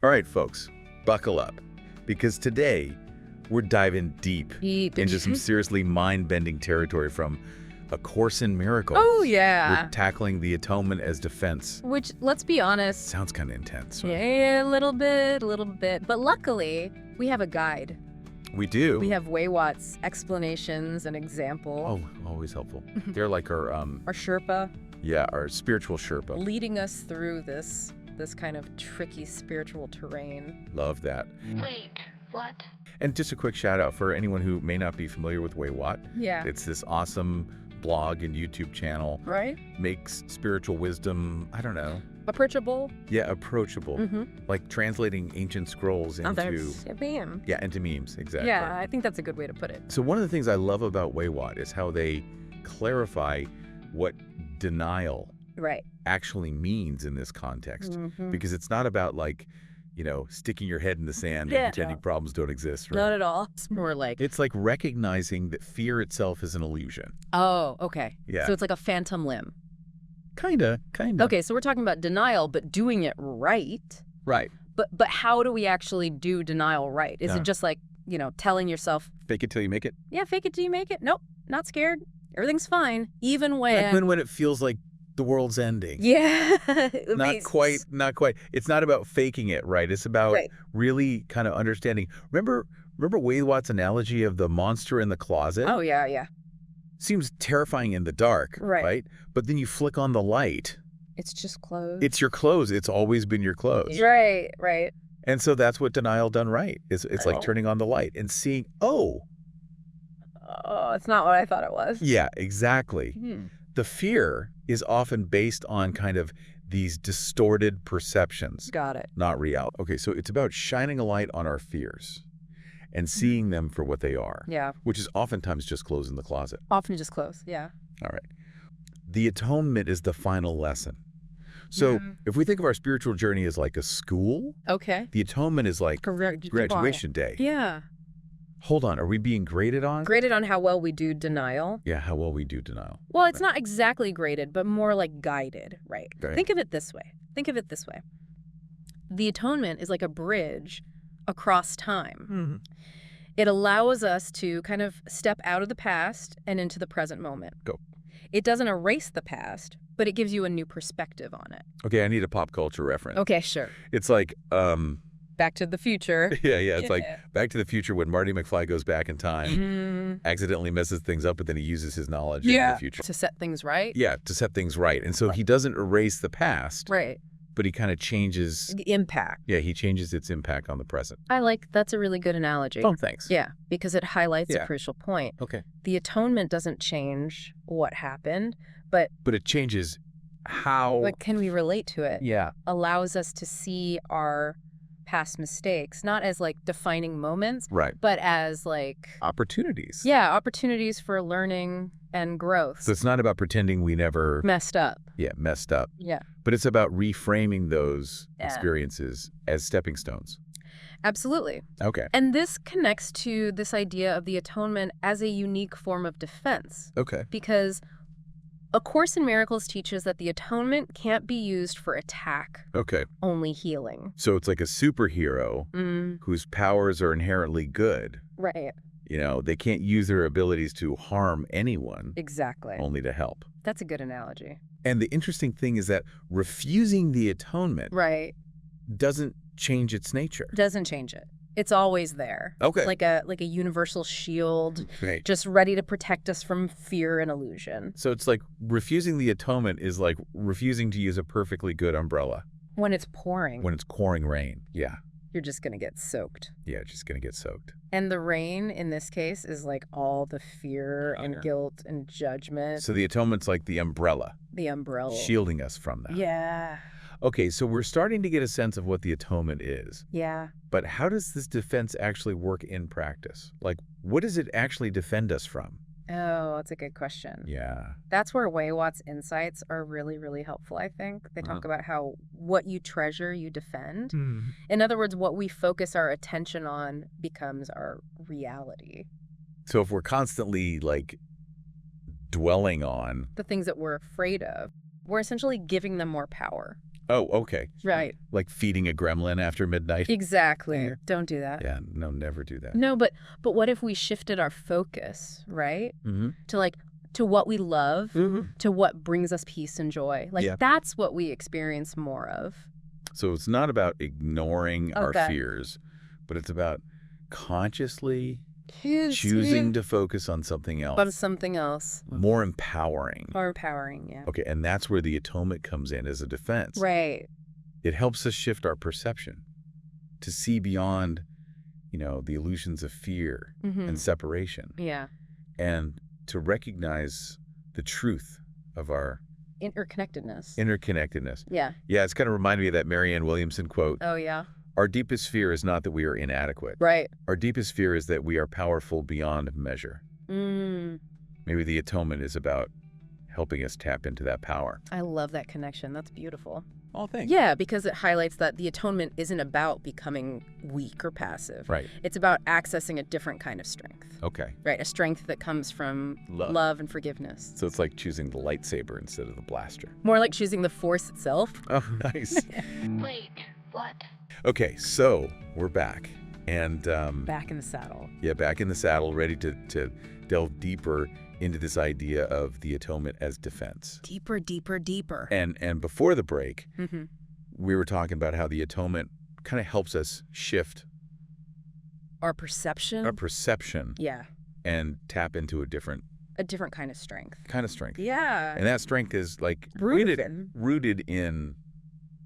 All right, folks, buckle up, because today we're diving deep into some seriously mind-bending territory from A Course in Miracles. Oh, yeah. We're tackling the atonement as defense. Which, let's be honest. Sounds kind of intense, right? Yeah, a little bit. But luckily, we have a guide. We do. We have weiwat's explanations and example. Oh, always helpful. They're like our Sherpa. Yeah, our spiritual Sherpa. Leading us through this kind of tricky spiritual terrain. Love that. Wait, what? And just a quick shout out for anyone who may not be familiar with weiwat. Yeah. It's this awesome blog and YouTube channel. Right? Makes spiritual wisdom, I don't know. Approachable. Yeah, approachable. Like translating ancient scrolls into... meme. Yeah, into memes, exactly. Yeah, I think that's a good way to put it. So one of the things I love about weiwat is how they clarify what denial actually means in this context. Because it's not about like, sticking your head in the sand and pretending problems don't exist. Right? Not at all. It's more like... It's like recognizing that fear itself is an illusion. Oh, okay. Yeah. So it's like a phantom limb. Kinda. Okay, so we're talking about denial, but doing it right. Right. But how do we actually do denial right? Is it just like, telling yourself... Fake it till you make it? Yeah, fake it till you make it. Nope, not scared. Everything's fine. Even when... Like when it feels like the world's ending. Yeah. Not quite. It's not about faking it, right? It's about really kind of understanding. Remember weiwat's analogy of the monster in the closet? Oh, yeah. Seems terrifying in the dark, right? But then you flick on the light. It's just clothes. It's your clothes. It's always been your clothes. Right. And so that's what denial done right. It's like turning on the light and seeing, oh, it's not what I thought it was. Yeah, exactly. The fear is often based on kind of these distorted perceptions. Got it. Not reality. Okay, so it's about shining a light on our fears and seeing them for what they are. Yeah. Which is oftentimes just clothes in the closet. Often just clothes, yeah. All right. The atonement is the final lesson. So if we think of our spiritual journey as like a school, the atonement is like graduation day. Yeah. Hold on, are we being graded on? Graded on how well we do denial. Yeah, how well we do denial. Well, it's not exactly graded, but more like guided, right? Okay. Think of it this way. The atonement is like a bridge across time. It allows us to kind of step out of the past and into the present moment. Go. It doesn't erase the past, but it gives you a new perspective on it. Okay, I need a pop culture reference. Okay, sure. It's like, Back to the Future. Yeah, it's like Back to the Future when Marty McFly goes back in time, accidentally messes things up, but then he uses his knowledge in the future. To set things right? Yeah, to set things right. And so he doesn't erase the past. Right. But he kind of changes... The impact. Yeah, he changes its impact on the present. That's a really good analogy. Oh, thanks. Yeah, because it highlights a crucial point. Okay. The atonement doesn't change what happened, but it changes how... But can we relate to it? Yeah. Allows us to see our past mistakes, not as like defining moments, but as like... Opportunities. Yeah, opportunities for learning and growth. So it's not about pretending we never... Messed up. Yeah, messed up. Yeah. But it's about reframing those experiences as stepping stones. Absolutely. Okay. And this connects to this idea of the atonement as a unique form of defense. Okay. Because A Course in Miracles teaches that the atonement can't be used for attack. Okay. Only healing. So it's like a superhero whose powers are inherently good. Right. They can't use their abilities to harm anyone. Exactly. Only to help. That's a good analogy. And the interesting thing is that refusing the atonement doesn't change its nature. Doesn't change it. It's always there. Okay. Like a universal shield, just ready to protect us from fear and illusion. So it's like refusing the atonement is like refusing to use a perfectly good umbrella. When it's pouring. When it's pouring rain. Yeah. You're just going to get soaked. Yeah, just going to get soaked. And the rain in this case is like all the fear and guilt and judgment. So the atonement's like the umbrella. The umbrella. Shielding us from that. Yeah. Okay, so we're starting to get a sense of what the atonement is. Yeah. But how does this defense actually work in practice? Like, what does it actually defend us from? Oh, that's a good question. Yeah. That's where weiwat's insights are really, really helpful, I think. They talk about how what you treasure, you defend. In other words, what we focus our attention on becomes our reality. So if we're constantly, like, dwelling on... the things that we're afraid of, we're essentially giving them more power. Oh, okay. Right. Like feeding a gremlin after midnight? Exactly. Don't do that. Yeah, no, never do that. No, but what if we shifted our focus, right? To what we love, to what brings us peace and joy. Like, that's what we experience more of. So it's not about ignoring our fears, but it's about consciously choosing to focus on something else. On something else. More empowering. More empowering, yeah. Okay, and that's where the atonement comes in as a defense. Right. It helps us shift our perception to see beyond, the illusions of fear and separation. Yeah. And to recognize the truth of our interconnectedness. Yeah. Yeah, it's kind of reminded me of that Marianne Williamson quote. Oh, yeah. Our deepest fear is not that we are inadequate. Right. Our deepest fear is that we are powerful beyond measure. Maybe the atonement is about helping us tap into that power. I love that connection. That's beautiful. Oh, thanks. Yeah, because it highlights that the atonement isn't about becoming weak or passive. Right. It's about accessing a different kind of strength. Okay. Right, a strength that comes from love and forgiveness. So it's like choosing the lightsaber instead of the blaster. More like choosing the Force itself. Oh, nice. Wait, what? Okay, so we're back. And back in the saddle. Yeah, back in the saddle, ready to delve deeper into this idea of the atonement as defense. Deeper, deeper, deeper. And before the break, we were talking about how the atonement kind of helps us shift our perception. Yeah. And tap into a different kind of strength. Yeah. And that strength is like rooted in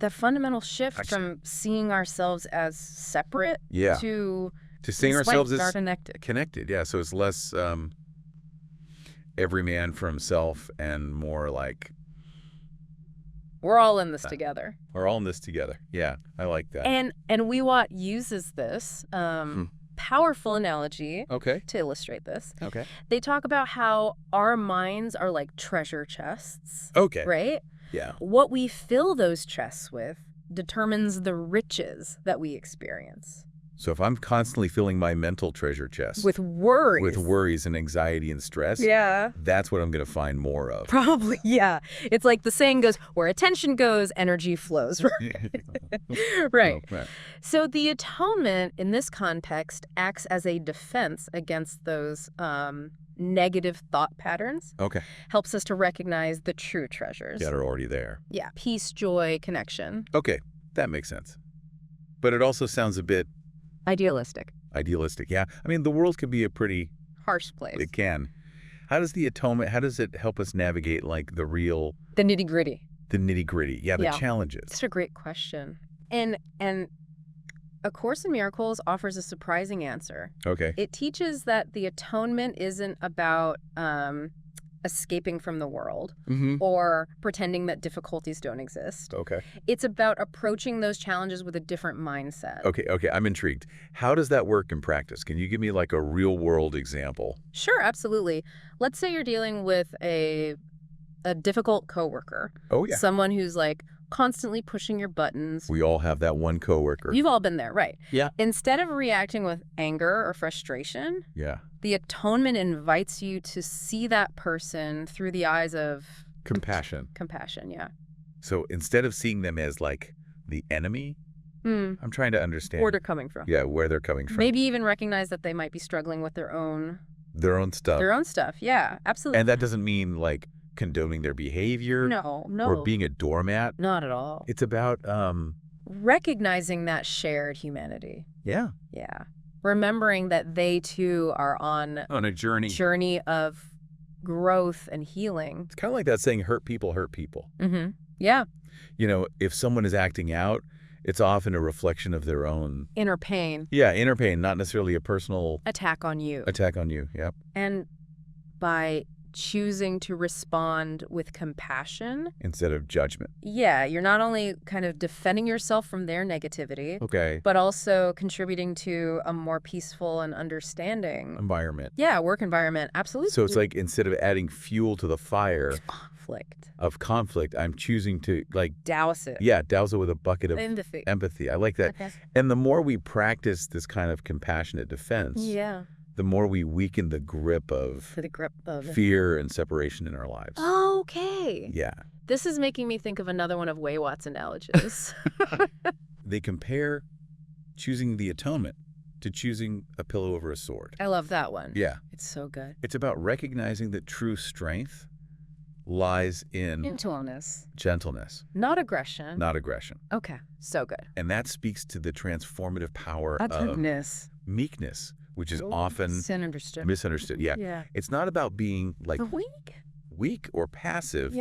the fundamental shift from seeing ourselves as separate to seeing ourselves as connected. Yeah. So it's less every man for himself and more like we're all in this together. We're all in this together. Yeah, I like that. And weiwat uses this powerful analogy to illustrate this. Okay. They talk about how our minds are like treasure chests. Okay. Right? Yeah. What we fill those chests with determines the riches that we experience. So if I'm constantly filling my mental treasure chest with worries and anxiety and stress, that's what I'm going to find more of. Probably, yeah. It's like the saying goes, where attention goes, energy flows. Right. Oh, right. So the atonement in this context acts as a defense against those negative thought patterns. Okay. Helps us to recognize the true treasures. That are already there. Yeah. Peace, joy, connection. Okay. That makes sense. But it also sounds a bit idealistic, yeah. I mean, the world can be a pretty harsh place. It can. How does the atonement, how does it help us navigate like the nitty-gritty? The nitty-gritty, the challenges. It's a great question. And A Course in Miracles offers a surprising answer. Okay. It teaches that the atonement isn't about escaping from the world or pretending that difficulties don't exist. Okay. It's about approaching those challenges with a different mindset. Okay, I'm intrigued. How does that work in practice? Can you give me like a real world example? Sure, absolutely. Let's say you're dealing with a difficult coworker. Oh, yeah. Someone who's like constantly pushing your buttons. We all have that one coworker. You've all been there, right? Yeah. Instead of reacting with anger or frustration, the atonement invites you to see that person through the eyes of compassion. Yeah. So instead of seeing them as like the enemy, I'm trying to understand where they're coming from. Yeah, where they're coming from. Maybe even recognize that they might be struggling with their own stuff. Yeah, absolutely. And that doesn't mean like condoning their behavior. No. Or being a doormat. Not at all. It's about recognizing that shared humanity. Yeah. Yeah. Remembering that they too are on a journey of growth and healing. It's kind of like that saying, hurt people hurt people. Yeah. If someone is acting out, it's often a reflection of their own inner pain. Yeah, inner pain, not necessarily a personal attack on you. Yep. And by choosing to respond with compassion instead of judgment. Yeah, you're not only kind of defending yourself from their negativity, but also contributing to a more peaceful and understanding environment. Yeah, work environment. Absolutely. So it's like instead of adding fuel to the fire of conflict, I'm choosing to like douse it. Yeah, douse it with a bucket of empathy. I like that. Okay. And the more we practice this kind of compassionate defense, the more we weaken the grip of fear and separation in our lives. Okay. Yeah. This is making me think of another one of weiwat's analogies. They compare choosing the atonement to choosing a pillow over a sword. I love that one. Yeah. It's so good. It's about recognizing that true strength lies in gentleness. Not aggression. Not aggression. Okay. So good. And that speaks to the transformative power of meekness, which is often misunderstood. Yeah. Yeah. It's not about being like weak or passive,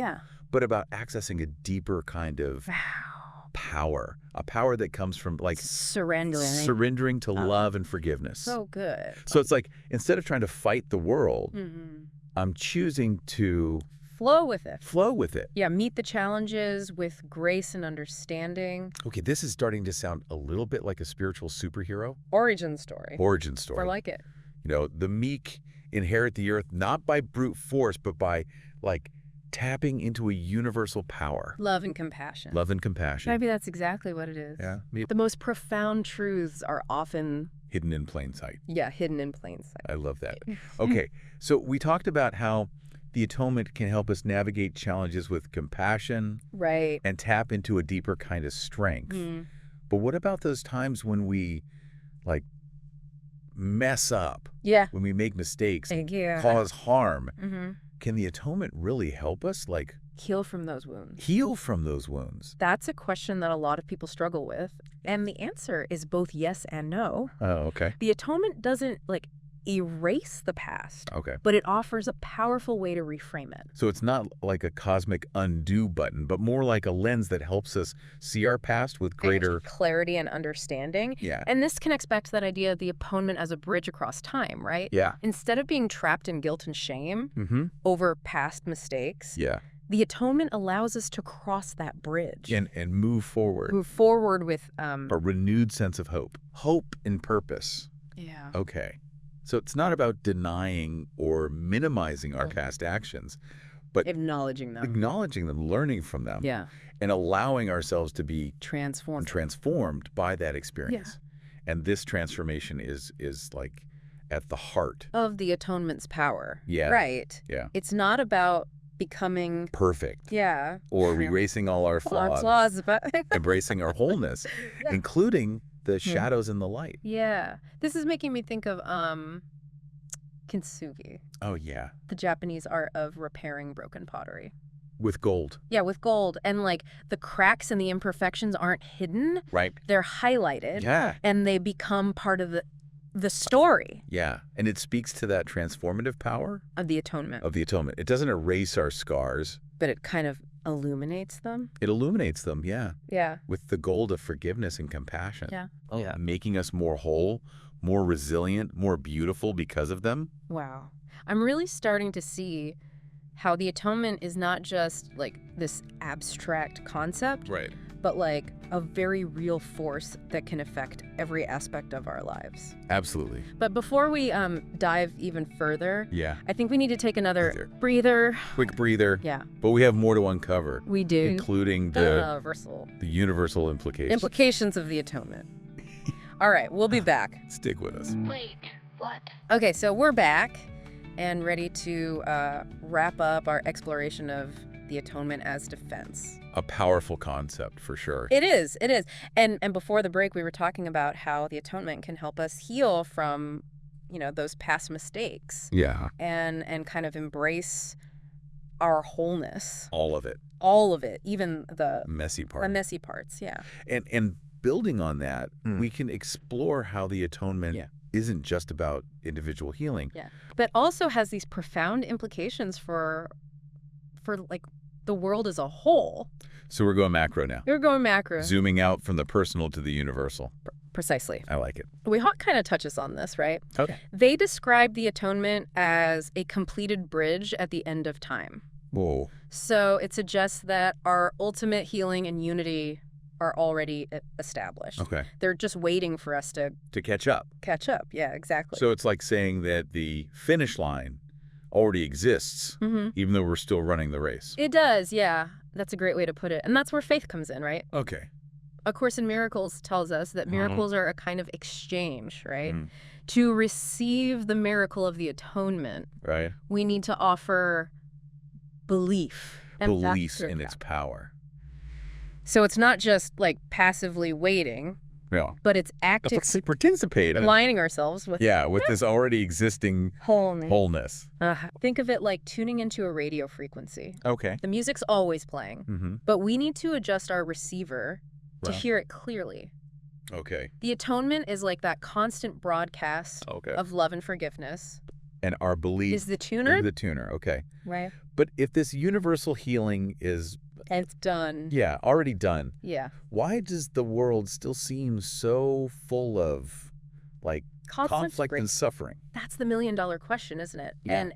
but about accessing a deeper kind of power, a power that comes from like surrendering to love and forgiveness. So good. So it's like, instead of trying to fight the world, I'm choosing to flow with it. Flow with it. Yeah, meet the challenges with grace and understanding. Okay, this is starting to sound a little bit like a spiritual superhero. Origin story. Origin story. I like it. You know, the meek inherit the earth not by brute force, but by like tapping into a universal power. Love and compassion. Love and compassion. Maybe that's exactly what it is. Yeah. The most profound truths are often hidden in plain sight. Yeah, hidden in plain sight. I love that. Okay, so we talked about how the atonement can help us navigate challenges with compassion. Right. And tap into a deeper kind of strength. But what about those times when we like mess up? Yeah. When we make mistakes, cause harm. Can the atonement really help us like heal from those wounds? Heal from those wounds. That's a question that a lot of people struggle with. And the answer is both yes and no. Oh, okay. The atonement doesn't like erase the past. Okay. But it offers a powerful way to reframe it. So it's not like a cosmic undo button, but more like a lens that helps us see our past with greater clarity and understanding. Yeah. And this connects back to that idea of the atonement as a bridge across time, right? Yeah. Instead of being trapped in guilt and shame over past mistakes. Yeah. The atonement allows us to cross that bridge. And move forward. Move forward with a renewed sense of hope. Hope and purpose. Yeah. Okay. So it's not about denying or minimizing our past actions, but acknowledging them, learning from them, and allowing ourselves to be transformed by that experience. Yeah. And this transformation is like at the heart of the atonement's power. Yeah. Right. Yeah. It's not about becoming perfect. Yeah. Or erasing all our flaws. But embracing our wholeness, including the shadows and the light. Yeah. This is making me think of kintsugi. Oh, yeah. The Japanese art of repairing broken pottery. With gold. Yeah, with gold. And like the cracks and the imperfections aren't hidden. Right. They're highlighted. Yeah. And they become part of the story. Yeah. And it speaks to that transformative power. Of the atonement. It doesn't erase our scars. But it kind of illuminates them. It illuminates them, yeah. Yeah. With the gold of forgiveness and compassion. Yeah. Oh, yeah. Making us more whole, more resilient, more beautiful because of them. Wow. I'm really starting to see how the atonement is not just like this abstract concept. Right. But like a very real force that can affect every aspect of our lives. Absolutely. But before we dive even further, I think we need to take another breather. Quick breather. Yeah. But we have more to uncover. We do. Including the universal implications. Implications of the atonement. All right, we'll be back. Stick with us. Wait, what? Okay, so we're back and ready to wrap up our exploration of the atonement as defense. A powerful concept, for sure. It is. It is. And before the break, we were talking about how the atonement can help us heal from, those past mistakes. Yeah. And kind of embrace our wholeness. All of it. All of it, even the messy parts. The messy parts, yeah. And building on that, we can explore how the atonement isn't just about individual healing. Yeah. But also has these profound implications for like the world as a whole. So we're going macro now. We're going macro. Zooming out from the personal to the universal. Precisely. I like it. Weiwat kind of touches on this, right? Okay. They describe the atonement as a completed bridge at the end of time. Whoa. So it suggests that our ultimate healing and unity are already established. Okay. They're just waiting for us to catch up. Catch up. Yeah, exactly. So it's like saying that the finish line already exists, even though we're still running the race. It does, yeah. That's a great way to put it. And that's where faith comes in, right? Okay. A Course in Miracles tells us that miracles are a kind of exchange, right? To receive the miracle of the atonement, right, we need to offer belief. beliefs in its power. So it's not just like passively waiting, but it's active. Participate. Aligning ourselves with with this already existing wholeness. Think of it like tuning into a radio frequency. Okay. The music's always playing, but we need to adjust our receiver to hear it clearly. Okay. The atonement is like that constant broadcast of love and forgiveness. And our belief is the tuner? The tuner, okay. Right. But if this universal healing is... It's done. Yeah, already done. Yeah. Why does the world still seem so full of, like, conflict and suffering? That's the million-dollar question, isn't it? Yeah. And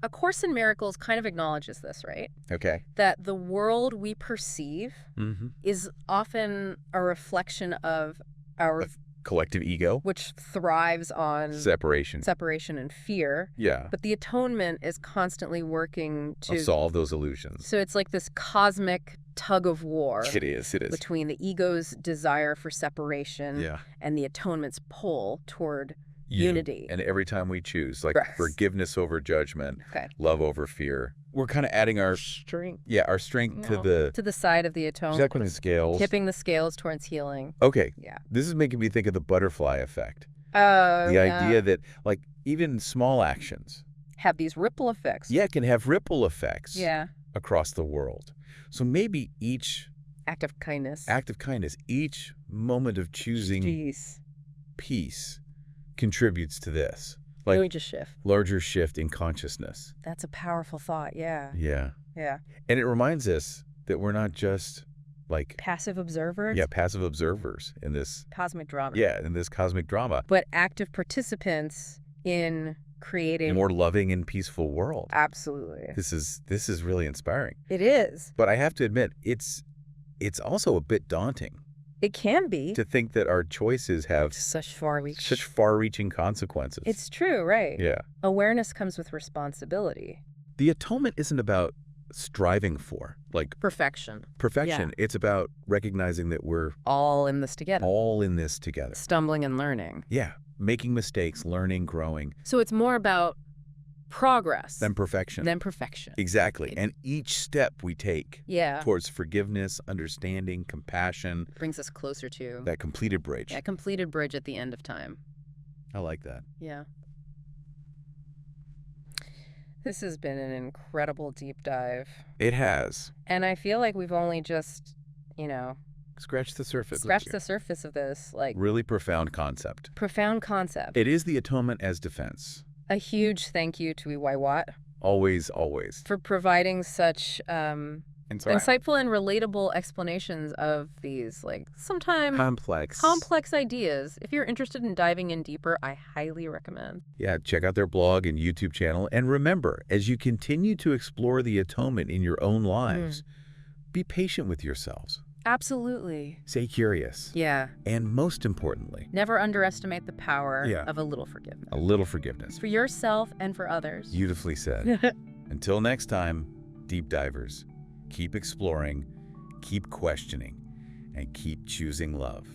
A Course in Miracles kind of acknowledges this, right? Okay. That the world we perceive is often a reflection of our collective ego, which thrives on separation and fear. Yeah. But the atonement is constantly working to solve those illusions. So it's like this cosmic tug of war. It is. Between the ego's desire for separation and the atonement's pull toward unity. And every time we choose, like forgiveness over judgment, love over fear, we're kind of adding our strength. Yeah, our strength to the side of the atonement. Exactly, the scales. Tipping the scales towards healing. Okay. Yeah. This is making me think of the butterfly effect. Oh, the idea that, like, even small actions have these ripple effects. Yeah, can have ripple effects. Yeah. Across the world. So maybe each act of kindness, each moment of choosing peace contributes to this. Like larger shift in consciousness. That's a powerful thought, yeah. Yeah. Yeah. And it reminds us that we're not just like passive observers. Yeah, passive observers in this cosmic drama. Yeah, in this cosmic drama. But active participants in creating a more loving and peaceful world. Absolutely. This is really inspiring. It is. But I have to admit, it's also a bit daunting. It can be. To think that our choices have such far-reaching consequences. It's true, right? Yeah. Awareness comes with responsibility. The atonement isn't about striving for, like, perfection. Yeah. It's about recognizing that we're all in this together. Stumbling and learning. Yeah. Making mistakes, learning, growing. So it's more about progress than perfection. Exactly. And each step we take towards forgiveness, understanding, compassion brings us closer to that completed bridge. That completed bridge at the end of time. I like that. Yeah. This has been an incredible deep dive. It has. And I feel like we've only just, scratch the surface of this, like, really profound concept. It is the atonement as defense. A huge thank you to weiwat. Always. For providing such insightful and relatable explanations of these, like, sometimes complex ideas. If you're interested in diving in deeper, I highly recommend. Yeah, check out their blog and YouTube channel. And remember, as you continue to explore the atonement in your own lives, be patient with yourselves. Absolutely. Stay curious. Yeah. And most importantly, never underestimate the power of a little forgiveness. A little forgiveness. For yourself and for others. Beautifully said. Until next time, deep divers, keep exploring, keep questioning, and keep choosing love.